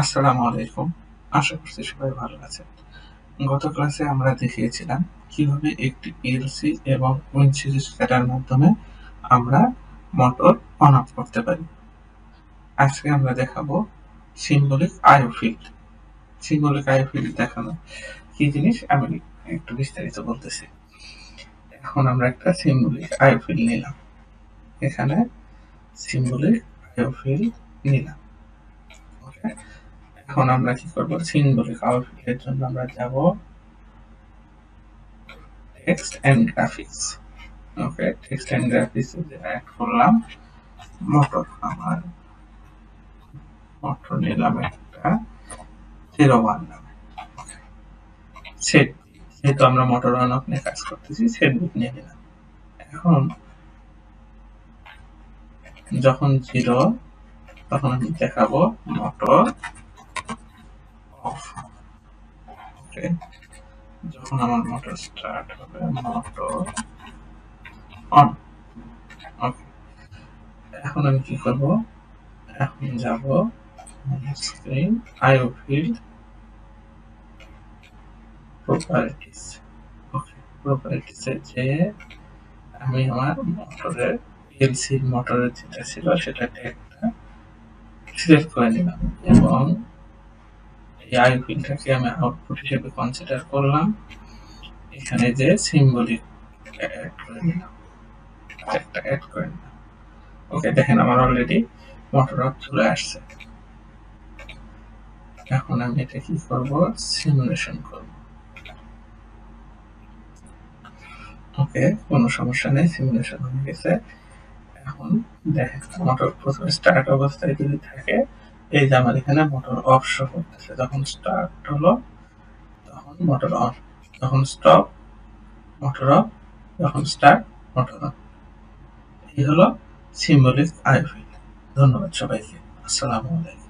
আসসালামু আলাইকুম। আশা করছি সবাই ভালো আছেন। গত ক্লাসে আমরা দেখিয়েছিলাম কিভাবে একটি পিএলসি এবং উইন্ড সিরিজ ডেটার মাধ্যমে আমরা মোটর অন অফ করতে পারি। আজকে আমরা দেখাবো সিম্বলিক আইও ফিল্ড। সিম্বলিক আইও ফিল্ড দেখানো কি জিনিস আমি একটু বিস্তারিত বলতেছি। এখন আমরা একটা সিম্বলিক আইও ফিল্ড নিলাম। এখানে সিম্বলিক আইও ফিল্ড নিলাম। ওকে, এখন আমরা কি করব? সিম্বলিক আইও ফিল্ডের জন্য আমরা যাব text and graphics. Okay, text and graphics add করলাম মোটর। আমার মোটর নিলাম একটা 01 নামে। সেট, যেহেতু আমরা মোটর অন অফ নিয়ে কাজ করতেছি, সেট বিট নিয়ে নিলাম। এখন যখন 0 তখন আমি দেখাবো মোটর অফ। ওকে, যখন আমার মোটর স্টার্ট হবে মোটর অন। ওকে, এখন আমি কি করব? এখন যাব স্ক্রিন আইও ফিল্ড প্রপার্টিস। ওকে, প্রপার্টিসে যে আমি আমার মোটরের পিএলসির মোটরের যেটা ছিল সেটা ট্যাগটা সিলেক্ট করে নিলাম এবং এই আইও ফিল্ডটাকে আমি আউটপুট হিসেবে কনসিডার করলাম। এখানে যে সিম্বলিক অ্যাড করে নিলাম, ট্যাগটা অ্যাড করে নিলাম। ওকে, দেখেন আমার অলরেডি মোটর অফ চলে আসছে। এখন আমি এটা কি করব? সিমুলেশন করব। ওকে, কোনো সমস্যা নেই, সিমুলেশন হয়ে গেছে। এখন দেখেন মোটর প্রথমে স্টার্ট অবস্থায় যদি থাকে, এই যে আমার এখানে মোটর অফ শো করতেছে। যখন স্টার্ট হলো তখন মোটর অন, যখন স্টপ মোটর অফ, যখন স্টার্ট মোটর অন। এই হলো সিম্বলিক আইও ফিল্ড। ধন্যবাদ সবাইকে। আসসালামু আলাইকুম।